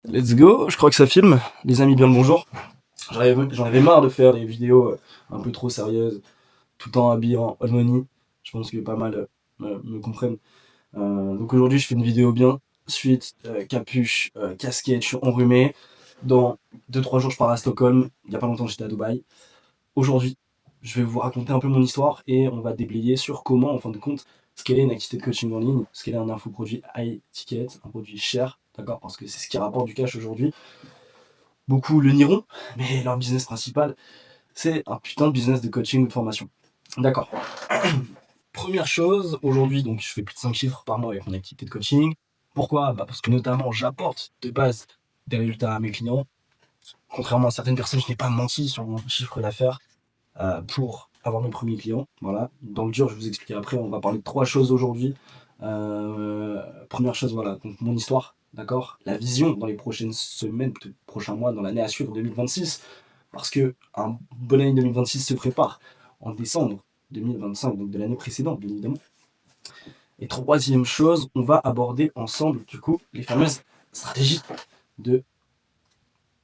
Let's go, je crois que ça filme. Les amis, bien le bonjour. J'en avais marre de faire des vidéos un peu trop sérieuses, tout le temps habillé en old money. Je pense que pas mal me comprennent. Donc aujourd'hui, je fais une vidéo bien. Suite, capuche, casquette, je suis enrhumé. Dans 2-3 jours, je pars à Stockholm. Il y a pas longtemps, j'étais à Dubaï. Aujourd'hui, je vais vous raconter un peu mon histoire et on va déblayer sur comment, en fin de compte, scaler une activité de coaching en ligne, scaler un infoproduit high ticket, un produit cher, d'accord, parce que c'est ce qui rapporte du cash aujourd'hui. Beaucoup le nieront, mais leur business principal, c'est un putain de business de coaching ou de formation. D'accord. Première chose, aujourd'hui, donc je fais plus de 5 chiffres par mois avec mon activité de coaching. Pourquoi? Parce que notamment, j'apporte de base des résultats à mes clients. Contrairement à certaines personnes, je n'ai pas menti sur mon chiffre d'affaires pour avoir mes premiers clients. Voilà. Dans le dur, je vous expliquerai après. On va parler de 3 choses aujourd'hui. Première chose, voilà, donc mon histoire, d'accord. La vision dans les prochaines semaines, peut-être prochains mois, dans l'année à suivre 2026, parce que un bon année 2026 se prépare en décembre 2025, donc de l'année précédente, bien évidemment. Et troisième chose, on va aborder ensemble, du coup, les fameuses stratégies de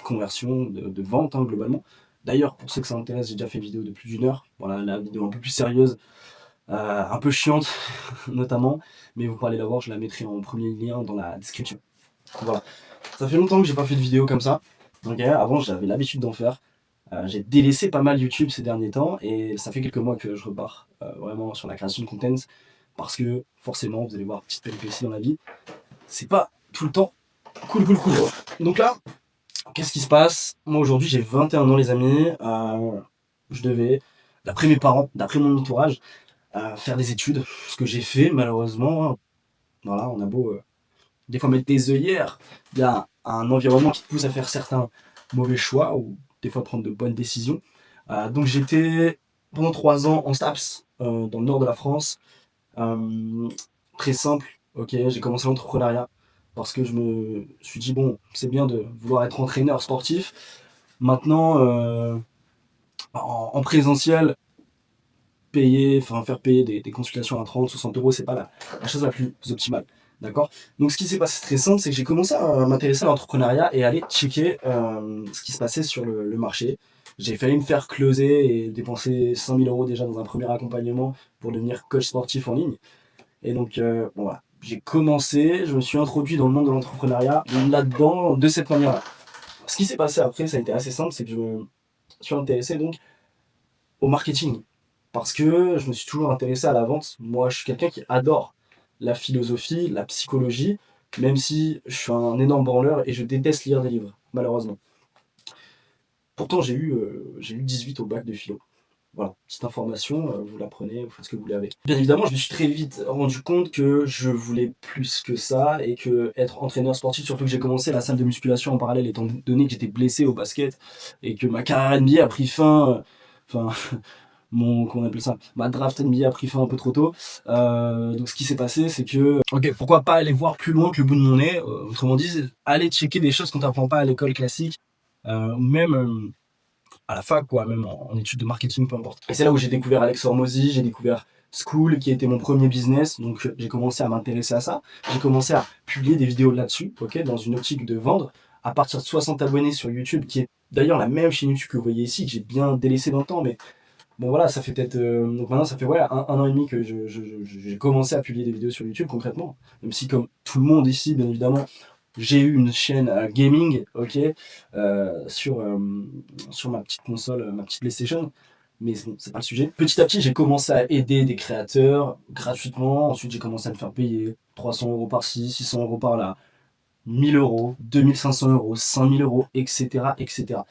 conversion, de vente, hein, globalement. D'ailleurs, pour ceux que ça intéresse, j'ai déjà fait une vidéo de plus d'1 heure. Voilà, la vidéo un peu plus sérieuse, un peu chiante, notamment, mais vous pourrez aller la voir, je la mettrai en premier lien dans la description. Voilà. Ça fait longtemps que j'ai pas fait de vidéo comme ça. Ok, avant, j'avais l'habitude d'en faire. J'ai délaissé pas mal YouTube ces derniers temps et ça fait quelques mois que je repars vraiment sur la création de content parce que forcément, vous allez voir, petite péripétie dans la vie, c'est pas tout le temps cool. Donc là, qu'est-ce qui se passe? Moi aujourd'hui, j'ai 21 ans, les amis. Je devais, d'après mes parents, d'après mon entourage, faire des études. Ce que j'ai fait, malheureusement, voilà, on a beau des fois mettre des œillères, il y a un environnement qui te pousse à faire certains mauvais choix ou des fois prendre de bonnes décisions. Donc j'étais pendant 3 ans en STAPS dans le nord de la France. Euh, Très simple, ok, j'ai commencé l'entrepreneuriat parce que je me suis dit, bon, c'est bien de vouloir être entraîneur sportif. Maintenant, en présentiel, faire payer des consultations à 30, 60 euros, c'est pas la chose la plus optimale. D'accord. Donc, ce qui s'est passé très simple, c'est que j'ai commencé à m'intéresser à l'entrepreneuriat et à aller checker ce qui se passait sur le marché. J'ai failli me faire closer et dépenser 5000 euros déjà dans un premier accompagnement pour devenir coach sportif en ligne. Et donc, bon, voilà. J'ai commencé, je me suis introduit dans le monde de l'entrepreneuriat là-dedans de cette manière-là. Ce qui s'est passé après, ça a été assez simple, c'est que je me suis intéressé donc au marketing. Parce que je me suis toujours intéressé à la vente. Moi, je suis quelqu'un qui adore la philosophie, la psychologie, même si je suis un énorme branleur et je déteste lire des livres, malheureusement. Pourtant, j'ai eu 18 au bac de philo. Voilà, petite information, vous la prenez, vous faites ce que vous voulez avec. Bien évidemment, je me suis très vite rendu compte que je voulais plus que ça et que être entraîneur sportif, surtout que j'ai commencé la salle de musculation en parallèle, étant donné que j'étais blessé au basket et que ma carrière NBA a pris fin, enfin, comment on appelle ça, ma draft NBA a pris fin un peu trop tôt. Donc ce qui s'est passé, c'est que, ok, pourquoi pas aller voir plus loin que le bout de mon nez, autrement dit, aller checker des choses qu'on t'apprend pas à l'école classique, ou même à la fac, quoi, même en études de marketing, peu importe. Et c'est là où j'ai découvert Alex Hormozy, j'ai découvert School, qui était mon premier business, donc j'ai commencé à m'intéresser à ça. J'ai commencé à publier des vidéos là-dessus, ok, dans une optique de vendre, à partir de 60 abonnés sur YouTube, qui est d'ailleurs la même chaîne YouTube que vous voyez ici, que j'ai bien délaissé dans le temps, mais bon voilà, ça fait peut-être... donc maintenant, ça fait ouais, un an et demi que j'ai commencé à publier des vidéos sur YouTube, concrètement. Même si, comme tout le monde ici, bien évidemment, j'ai eu une chaîne gaming, ok, sur ma petite console, ma petite PlayStation. Mais bon, c'est pas le sujet. Petit à petit, j'ai commencé à aider des créateurs gratuitement. Ensuite, j'ai commencé à me faire payer 300 euros par-ci, 600 euros par-là, 1000 euros, 2500 euros, 5000 euros, etc., etc.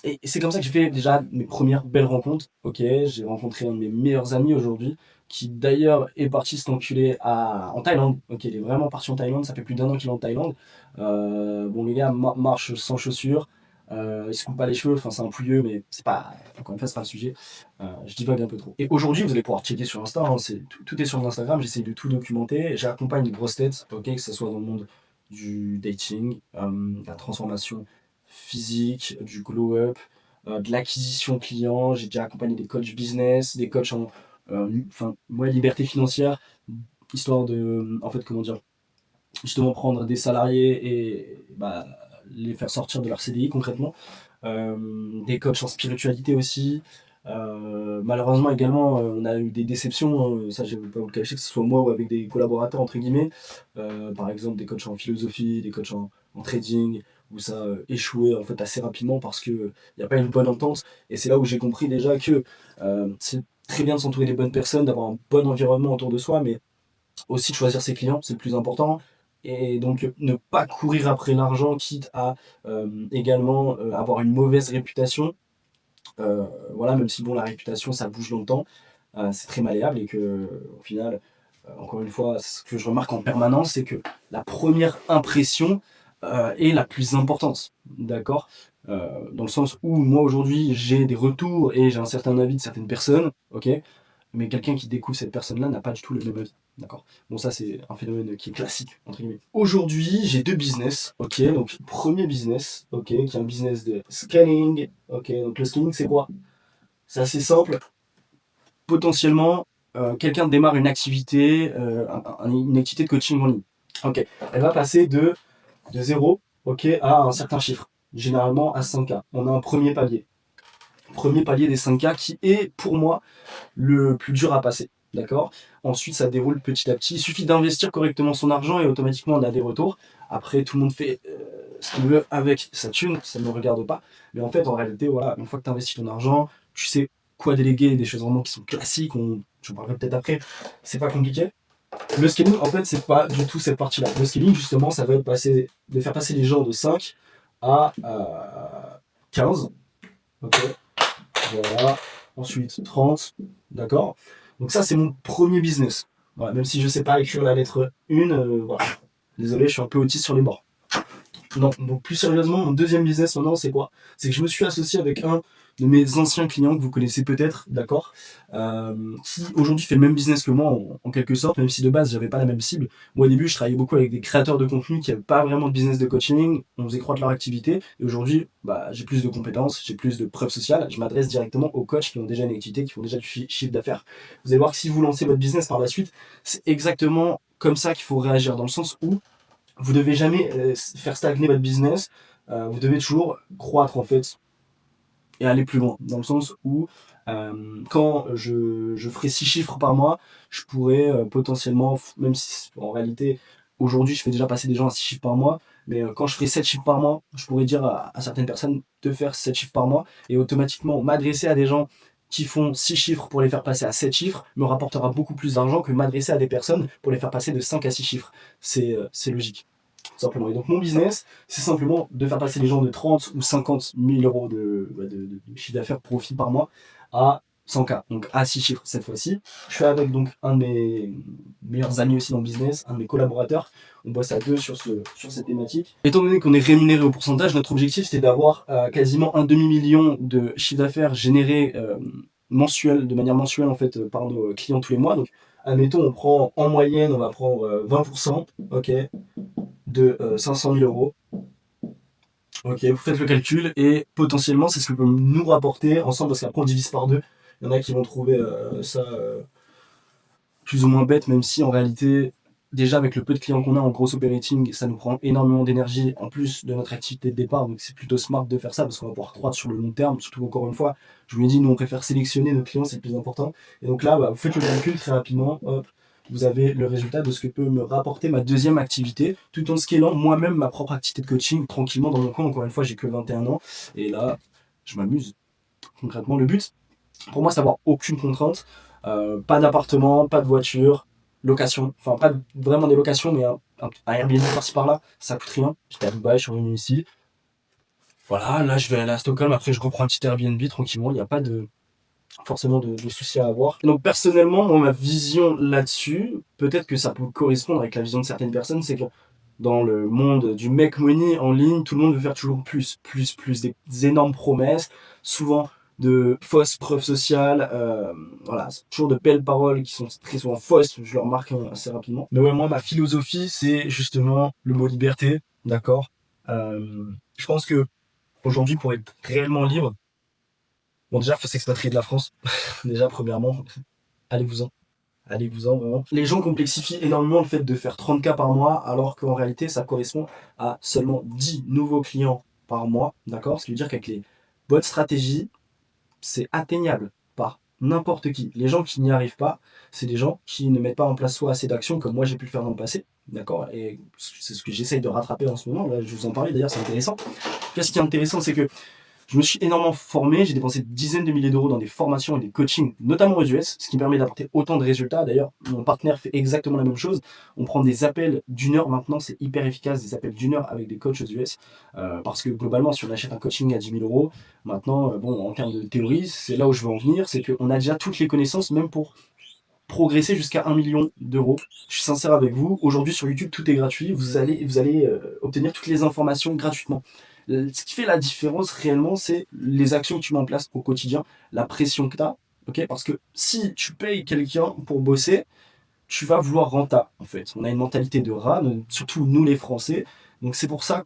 Et c'est comme ça que j'ai fait déjà mes premières belles rencontres. Ok, j'ai rencontré un de mes meilleurs amis aujourd'hui, qui d'ailleurs est parti s'enculer en Thaïlande. Ok, il est vraiment parti en Thaïlande, ça fait plus d'1 an qu'il est en Thaïlande. Bon, les gars marchent sans chaussures, ils se coupent pas les cheveux, enfin c'est un pouilleux, mais c'est pas, encore une fois, c'est pas le sujet. Je divague un peu trop. Et aujourd'hui, vous allez pouvoir checker sur Insta, hein, tout est sur Instagram, j'essaie de tout documenter. J'accompagne les grosses têtes, ok, que ce soit dans le monde du dating, la transformation physique, du glow-up, de l'acquisition client. J'ai déjà accompagné des coachs business, des coachs enfin, moi, liberté financière, histoire de, en fait, comment dire, justement prendre des salariés et bah, les faire sortir de leur CDI concrètement. Des coachs en spiritualité aussi. Malheureusement également, on a eu des déceptions, ça je ne vais pas vous le cacher, que ce soit moi ou avec des collaborateurs entre guillemets. Par exemple des coachs en philosophie, des coachs en trading, où ça a échoué en fait assez rapidement parce que il n'y a pas une bonne entente. Et c'est là où j'ai compris déjà que c'est très bien de s'entourer des bonnes personnes, d'avoir un bon environnement autour de soi, mais aussi de choisir ses clients, c'est le plus important. Et donc ne pas courir après l'argent, quitte à également avoir une mauvaise réputation. Voilà, même si bon, la réputation, ça bouge longtemps, c'est très malléable et que au final, encore une fois, ce que je remarque en permanence, c'est que la première impression est la plus importante. D'accord. Dans le sens où moi aujourd'hui j'ai des retours et j'ai un certain avis de certaines personnes, ok, mais quelqu'un qui découvre cette personne-là n'a pas du tout le même avis. D'accord. Bon, ça, c'est un phénomène qui est classique, entre guillemets. Aujourd'hui, j'ai deux business. Ok. Donc, premier business, ok, qui est un business de scaling. Ok. Donc, le scaling, c'est quoi? C'est assez simple. Potentiellement, quelqu'un démarre une activité, une activité de coaching en ligne. Ok. Elle va passer de zéro, ok, à un certain chiffre. Généralement à 5K. On a un premier palier. Premier palier des 5K qui est, pour moi, le plus dur à passer. D'accord. Ensuite, ça déroule petit à petit. Il suffit d'investir correctement son argent et automatiquement on a des retours. Après, tout le monde fait ce qu'il veut avec sa thune, ça ne me regarde pas. Mais en fait, en réalité, voilà, une fois que tu investis ton argent, tu sais quoi déléguer, des choses vraiment qui sont classiques, je vous parlerai peut-être après, c'est pas compliqué. Le scaling, en fait, c'est pas du tout cette partie-là. Le scaling, justement, ça va être de faire passer les gens de 5 à 15. Ok. Voilà. Ensuite, 30. D'accord. Donc ça, c'est mon premier business. Voilà, même si je ne sais pas écrire la lettre 1, voilà. Désolé, je suis un peu autiste sur les bords. Non, donc plus sérieusement, mon deuxième business maintenant, c'est quoi? C'est que je me suis associé avec un de mes anciens clients que vous connaissez peut-être, d'accord, qui aujourd'hui fait le même business que moi en quelque sorte, même si de base j'avais pas la même cible. Moi au début je travaillais beaucoup avec des créateurs de contenu qui n'avaient pas vraiment de business de coaching, on faisait croître leur activité, et aujourd'hui bah, j'ai plus de compétences, j'ai plus de preuves sociales, je m'adresse directement aux coachs qui ont déjà une activité, qui font déjà du chiffre d'affaires. Vous allez voir que si vous lancez votre business par la suite, c'est exactement comme ça qu'il faut réagir, dans le sens où vous devez jamais faire stagner votre business. Vous devez toujours croître en fait et aller plus loin. Dans le sens où quand je ferai 6 chiffres par mois, je pourrais potentiellement, même si en réalité aujourd'hui je fais déjà passer des gens à 6 chiffres par mois, mais quand je ferai 7 chiffres par mois, je pourrais dire à certaines personnes de faire 7 chiffres par mois et automatiquement m'adresser à des gens qui font 6 chiffres pour les faire passer à 7 chiffres me rapportera beaucoup plus d'argent que m'adresser à des personnes pour les faire passer de 5 à 6 chiffres. C'est logique simplement. Et donc mon business, c'est simplement de faire passer les gens de 30 ou 50 000 euros de chiffre d'affaires profit par mois à 100K, donc à 6 chiffres cette fois-ci. Je suis avec donc un de mes meilleurs amis aussi dans le business, un de mes collaborateurs. On bosse à deux sur cette thématique. Étant donné qu'on est rémunéré au pourcentage, notre objectif c'était d'avoir quasiment un demi-million de chiffre d'affaires généré de manière mensuelle en fait par nos clients tous les mois. Donc admettons, on prend en moyenne, on va prendre 20%, ok, de 500 000 euros. Ok, vous faites le calcul et potentiellement c'est ce que peut nous rapporter ensemble parce qu'après on divise par deux. Il y en a qui vont trouver ça plus ou moins bête, même si en réalité, déjà avec le peu de clients qu'on a en gros operating, ça nous prend énormément d'énergie en plus de notre activité de départ. Donc c'est plutôt smart de faire ça parce qu'on va pouvoir croître sur le long terme. Surtout encore une fois, je vous l'ai dit, nous on préfère sélectionner nos clients, c'est le plus important. Et donc là, bah, vous faites le calcul très rapidement, hop, vous avez le résultat de ce que peut me rapporter ma deuxième activité, tout en scalant moi-même ma propre activité de coaching tranquillement dans mon coin. Encore une fois, j'ai que 21 ans et là, je m'amuse. Concrètement, le but, pour moi, c'est d'avoir aucune contrainte, pas d'appartement, pas de voiture, location, enfin pas vraiment des locations, mais un Airbnb par-ci par-là, ça coûte rien. J'étais à Dubaï, je suis revenu ici. Voilà, là je vais aller à Stockholm, après je reprends un petit Airbnb tranquillement, il n'y a pas forcément de soucis à avoir. Donc personnellement, moi ma vision là-dessus, peut-être que ça peut correspondre avec la vision de certaines personnes, c'est que dans le monde du make money en ligne, tout le monde veut faire toujours plus, des énormes promesses, souvent de fausses preuves sociales, voilà, c'est toujours de belles paroles qui sont très souvent fausses, je le remarque assez rapidement. Mais ouais, moi, ma philosophie, c'est justement le mot liberté, d'accord. Je pense que aujourd'hui, pour être réellement libre, bon déjà, il faut s'expatrier de la France, déjà, premièrement, allez-vous-en. allez-vous-en vraiment. Les gens complexifient énormément le fait de faire 30K par mois, alors qu'en réalité, ça correspond à seulement 10 nouveaux clients par mois, d'accord? Ce qui veut dire qu'avec les bonnes stratégies, c'est atteignable par n'importe qui. Les gens qui n'y arrivent pas, c'est des gens qui ne mettent pas en place soit assez d'actions, comme moi j'ai pu le faire dans le passé, d'accord? Et c'est ce que j'essaye de rattraper en ce moment. Là, je vous en parlais d'ailleurs, c'est intéressant. Ce qui est intéressant, c'est que je me suis énormément formé, j'ai dépensé des dizaines de milliers d'euros dans des formations et des coachings, notamment aux US, ce qui me permet d'apporter autant de résultats. D'ailleurs, mon partenaire fait exactement la même chose. On prend des appels d'une heure maintenant, c'est hyper efficace, des appels d'une heure avec des coachs aux US. Parce que globalement, si on achète un coaching à 10 000 euros, maintenant, bon, en termes de théorie, c'est là où je veux en venir, c'est qu'on a déjà toutes les connaissances, même pour progresser jusqu'à 1 million d'euros. Je suis sincère avec vous, aujourd'hui sur YouTube, tout est gratuit, vous allez obtenir toutes les informations gratuitement. Ce qui fait la différence réellement, c'est les actions que tu mets en place au quotidien, la pression que tu as, ok? Parce que si tu payes quelqu'un pour bosser, tu vas vouloir renta, en fait. On a une mentalité de rat, surtout nous les Français, donc c'est pour ça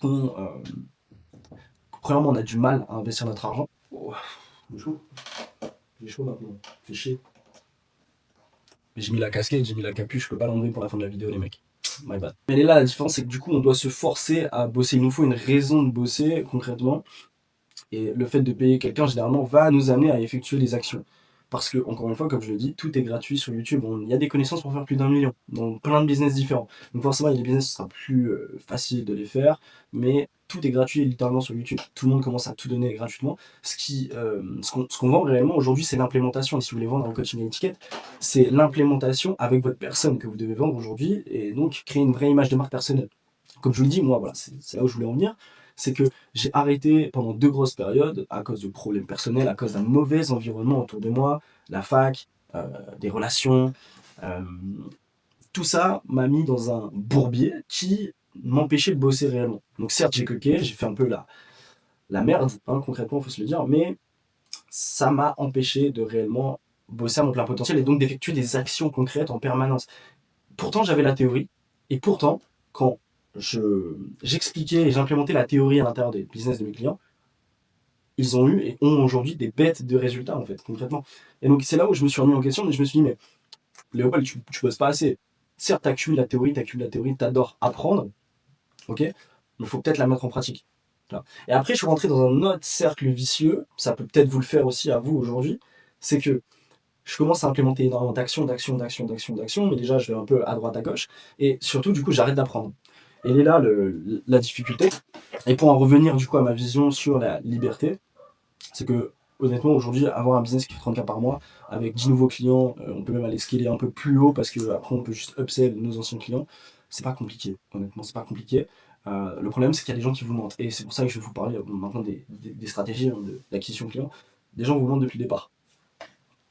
premièrement, on a du mal à investir notre argent. Oh, j'ai chaud. J'ai chaud maintenant, fait chier. J'ai mis la casquette, j'ai mis la capuche, je peux pas l'enlever pour la fin de la vidéo, les mecs. My bad. Mais là, la différence, c'est que du coup, on doit se forcer à bosser. Il nous faut une raison de bosser, concrètement. Et le fait de payer quelqu'un, généralement, va nous amener à effectuer des actions. Parce que, encore une fois, comme je le dis, tout est gratuit sur YouTube. Il y a des connaissances pour faire plus d'1 million, dans plein de business différents. Donc forcément, il y a des business, ce sera plus facile de les faire, mais tout est gratuit littéralement sur YouTube. Tout le monde commence à tout donner gratuitement. Ce qu'on vend réellement aujourd'hui, c'est l'implémentation. Et si vous voulez vendre un coaching à étiquette, c'est l'implémentation avec votre personne que vous devez vendre aujourd'hui, et donc créer une vraie image de marque personnelle. Comme je vous le dis, moi, voilà, c'est là où je voulais en venir. C'est que j'ai arrêté pendant 2 grosses périodes à cause de problèmes personnels, à cause d'un mauvais environnement autour de moi, la fac, des relations. euh, Tout ça m'a mis dans un bourbier qui m'empêchait de bosser réellement. Donc certes, j'ai coqué, j'ai fait un peu la merde, hein, concrètement, il faut se le dire, mais ça m'a empêché de réellement bosser à mon plein potentiel et donc d'effectuer des actions concrètes en permanence. Pourtant, j'avais la théorie, et pourtant, quand j'expliquais et j'implémentais la théorie à l'intérieur des business de mes clients, ils ont eu et ont aujourd'hui des bêtes de résultats, en fait, concrètement. Et donc, c'est là où je me suis remis en question, mais je me suis dit, mais Léopold, tu bosses pas assez. Certes, t'accumules la théorie, t'adores apprendre, ok, mais il faut peut-être la mettre en pratique. Voilà. Et après, je suis rentré dans un autre cercle vicieux, ça peut peut-être vous le faire aussi à vous aujourd'hui, c'est que je commence à implémenter énormément d'actions, mais déjà, je vais un peu à droite, à gauche, et surtout, du coup, j'arrête d'apprendre. Et il est là la difficulté. Et pour en revenir, du coup, à ma vision sur la liberté, c'est que honnêtement aujourd'hui avoir un business qui fait 30K par mois avec 10 nouveaux clients, on peut même aller scaler un peu plus haut parce que après on peut juste upsell nos anciens clients, c'est pas compliqué, honnêtement c'est pas compliqué. Le problème c'est qu'il y a des gens qui vous mentent et c'est pour ça que je vais vous parler maintenant des stratégies d'acquisition client. Des gens vous mentent depuis le départ.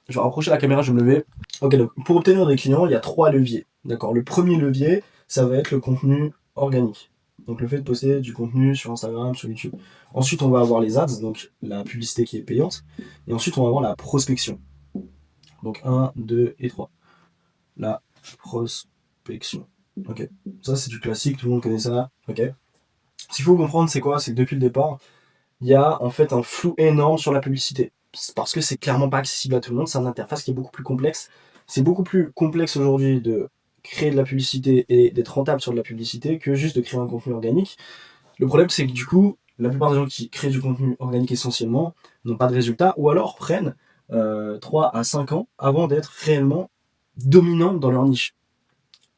Je vais rapprocher la caméra, je vais me lever. Ok, donc pour obtenir des clients il y a 3 leviers, d'accord? Le premier levier ça va être le contenu organique. Donc le fait de poster du contenu sur Instagram, sur YouTube. Ensuite, on va avoir les ads, donc la publicité qui est payante. Et ensuite, on va avoir la prospection. Donc 1, 2 et 3. La prospection. Ok. Ça, c'est du classique, tout le monde connaît ça. Ok. Ce qu'il faut comprendre, c'est quoi? C'est que depuis le départ, il y a en fait un flou énorme sur la publicité. C'est parce que c'est clairement pas accessible à tout le monde. C'est une interface qui est beaucoup plus complexe. C'est beaucoup plus complexe aujourd'hui de créer de la publicité et d'être rentable sur de la publicité que juste de créer un contenu organique. Le problème, c'est que du coup, la plupart des gens qui créent du contenu organique essentiellement n'ont pas de résultats ou alors prennent 3 à 5 ans avant d'être réellement dominants dans leur niche.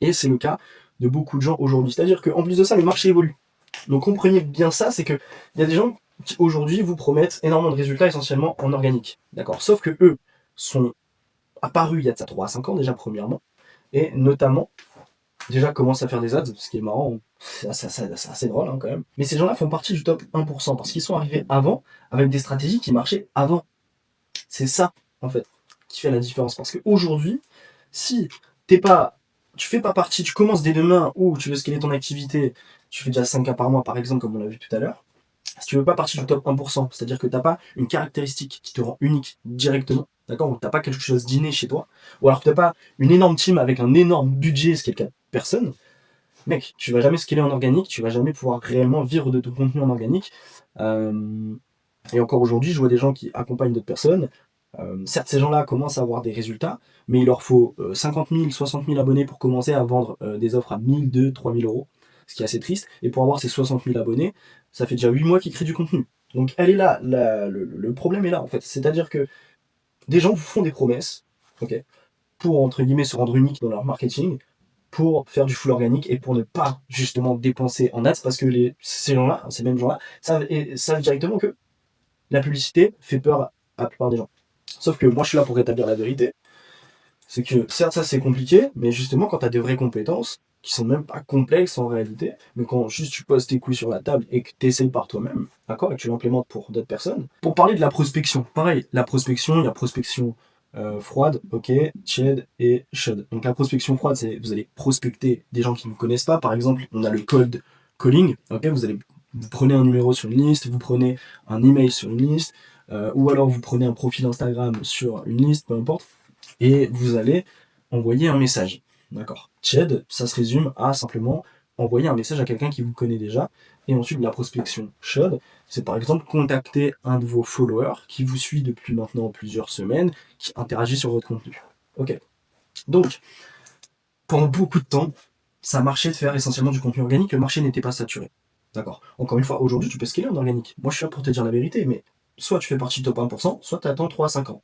Et c'est le cas de beaucoup de gens aujourd'hui. C'est-à-dire qu'en plus de ça, le marché évolue. Donc comprenez bien ça, c'est qu'il y a des gens qui aujourd'hui vous promettent énormément de résultats essentiellement en organique. D'accord. Sauf que eux sont apparus il y a de ça 3 à 5 ans déjà premièrement. Et notamment déjà commencent à faire des ads, ce qui est marrant, c'est assez drôle hein, quand même. Mais ces gens-là font partie du top 1%, parce qu'ils sont arrivés avant, avec des stratégies qui marchaient avant. C'est ça, en fait, qui fait la différence. Parce qu'aujourd'hui, si tu fais pas partie, tu commences dès demain, ou tu veux scaler ton activité, tu fais déjà 5K par mois par exemple, comme on l'a vu tout à l'heure, si tu veux pas partir du top 1%, c'est-à-dire que t'as pas une caractéristique qui te rend unique directement, d'accord, ou t'as pas quelque chose d'inné chez toi, ou alors que t'as pas une énorme team avec un énorme budget, ce qui est le cas de personne, mec, tu vas jamais scaler en organique, tu vas jamais pouvoir réellement vivre de ton contenu en organique. Et encore aujourd'hui, je vois des gens qui accompagnent d'autres personnes, Certes, ces gens-là commencent à avoir des résultats, mais il leur faut 50 000, 60 000 abonnés pour commencer à vendre des offres à 1 000, 2 000, 3 000 euros, ce qui est assez triste. Et pour avoir ces 60 000 abonnés, ça fait déjà 8 mois qu'ils créent du contenu. Donc elle est là, le problème est là en fait. C'est-à-dire que des gens vous font des promesses, ok, pour entre guillemets se rendre unique dans leur marketing, pour faire du full organique et pour ne pas justement dépenser en ads parce que ces gens-là, ces mêmes gens-là, savent directement que la publicité fait peur à la plupart des gens. Sauf que moi je suis là pour rétablir la vérité. C'est que certes ça c'est compliqué, mais justement quand tu as des vraies compétences, qui sont même pas complexes en réalité, mais quand juste tu poses tes couilles sur la table et que tu essayes par toi-même, d'accord, et que tu l'implémentes pour d'autres personnes. Pour parler de la prospection, pareil, la prospection, il y a prospection froide, ok, tiède et chaude. Donc la prospection froide, c'est vous allez prospecter des gens qui ne vous connaissent pas. Par exemple, on a le cold calling, ok, vous prenez un numéro sur une liste, vous prenez un email sur une liste, ou alors vous prenez un profil Instagram sur une liste, peu importe, et vous allez envoyer un message. D'accord. Ched, ça se résume à simplement envoyer un message à quelqu'un qui vous connaît déjà. Et ensuite, la prospection chaude, c'est par exemple contacter un de vos followers qui vous suit depuis maintenant plusieurs semaines, qui interagit sur votre contenu. Ok. Donc, pendant beaucoup de temps, ça marchait de faire essentiellement du contenu organique, le marché n'était pas saturé. D'accord. Encore une fois, aujourd'hui, tu peux scaler en organique. Moi, je suis là pour te dire la vérité, mais soit tu fais partie du top 1%, soit tu attends 3 à 5 ans.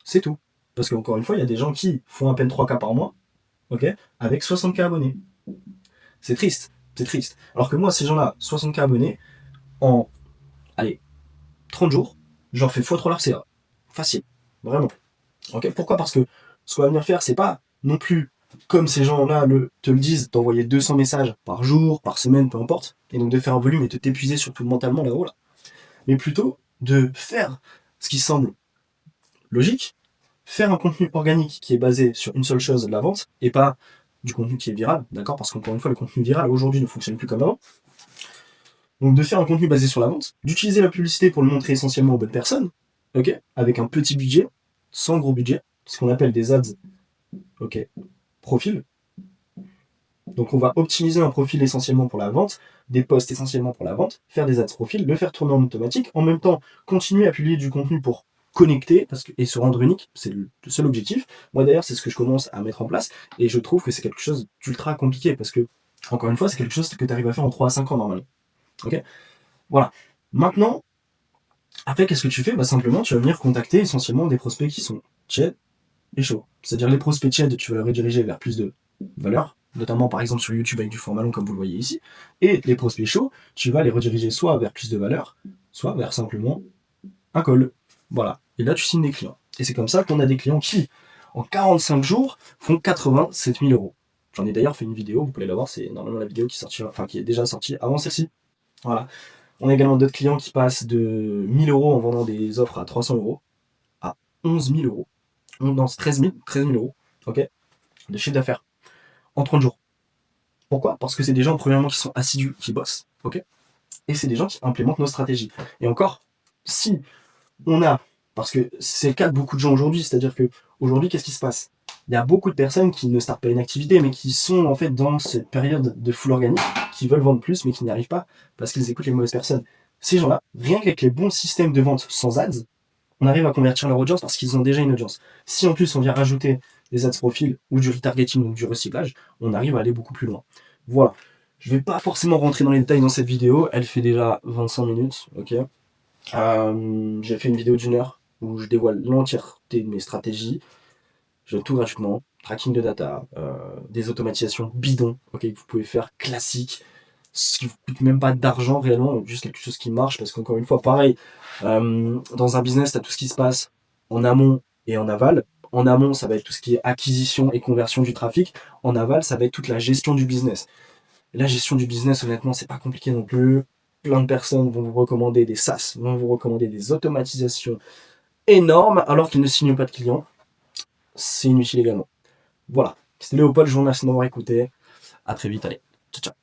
C'est tout. Parce qu'encore une fois, il y a des gens qui font à peine 3K par mois, ok, avec 60K abonnés. C'est triste, c'est triste. Alors que moi, ces gens-là, 60K abonnés, en, allez, 30 jours, j'en fais x3 leur CA. Facile, vraiment. Ok. Pourquoi? Parce que ce qu'on va venir faire, c'est pas non plus, comme ces gens-là te le disent, d'envoyer 200 messages par jour, par semaine, peu importe, et donc de faire un volume et de t'épuiser surtout mentalement là-haut, là. Mais plutôt de faire ce qui semble logique, faire un contenu organique qui est basé sur une seule chose, la vente, et pas du contenu qui est viral, d'accord? Parce qu'encore une fois, le contenu viral aujourd'hui ne fonctionne plus comme avant. Donc de faire un contenu basé sur la vente, d'utiliser la publicité pour le montrer essentiellement aux bonnes personnes, ok? Avec un petit budget, sans gros budget, ce qu'on appelle des ads, ok? Profil. Donc on va optimiser un profil essentiellement pour la vente, des posts essentiellement pour la vente, faire des ads profil, le faire tourner en automatique, en même temps continuer à publier du contenu pour connecter et se rendre unique, c'est le seul objectif. Moi d'ailleurs c'est ce que je commence à mettre en place et je trouve que c'est quelque chose d'ultra compliqué parce que, encore une fois, c'est quelque chose que tu arrives à faire en 3 à 5 ans normalement. Ok. Voilà. Maintenant, après qu'est-ce que tu fais? Bah simplement tu vas venir contacter essentiellement des prospects qui sont tièdes et chauds. C'est-à-dire les prospects tièdes, tu vas les rediriger vers plus de valeur, notamment par exemple sur YouTube avec du format long comme vous le voyez ici, et les prospects chauds, tu vas les rediriger soit vers plus de valeur, soit vers simplement un call. Voilà. Et là, tu signes des clients. Et c'est comme ça qu'on a des clients qui, en 45 jours, font 87 000 euros. J'en ai d'ailleurs fait une vidéo, vous pouvez la voir, c'est normalement la vidéo qui est déjà sortie avant celle-ci. Voilà. On a également d'autres clients qui passent de 1 000 euros en vendant des offres à 300 euros à 11 000 euros. Non, c'est 13 000 euros, ok, de chiffre d'affaires en 30 jours. Pourquoi? Parce que c'est des gens, premièrement, qui sont assidus, qui bossent, ok? Et c'est des gens qui implémentent nos stratégies. Et encore, si on a, parce que c'est le cas de beaucoup de gens aujourd'hui, c'est-à-dire que aujourd'hui, qu'est-ce qui se passe? Il y a beaucoup de personnes qui ne startent pas une activité, mais qui sont en fait dans cette période de full organique, qui veulent vendre plus, mais qui n'y arrivent pas parce qu'ils écoutent les mauvaises personnes. Ces gens-là, rien qu'avec les bons systèmes de vente sans ads, on arrive à convertir leur audience parce qu'ils ont déjà une audience. Si en plus on vient rajouter des ads profil ou du retargeting ou du recyclage, on arrive à aller beaucoup plus loin. Voilà. Je vais pas forcément rentrer dans les détails dans cette vidéo, elle fait déjà 25 minutes, ok. J'ai fait une vidéo d'1 heure où je dévoile l'entièreté de mes stratégies. Je donne tout gratuitement, tracking de data, des automatisations bidons, ok, que vous pouvez faire classiques, ce qui vous coûte même pas d'argent réellement, juste quelque chose qui marche, parce qu'encore une fois, pareil, dans un business, tu as tout ce qui se passe en amont et en aval. En amont, ça va être tout ce qui est acquisition et conversion du trafic. En aval, ça va être toute la gestion du business. Et la gestion du business, honnêtement, c'est pas compliqué non plus. Plein de personnes vont vous recommander des SaaS, vont vous recommander des automatisations énormes alors qu'ils ne signent pas de clients. C'est inutile également. Voilà. C'était Léopold, je vous remercie de m'avoir écouté. À très vite, allez. Ciao, ciao.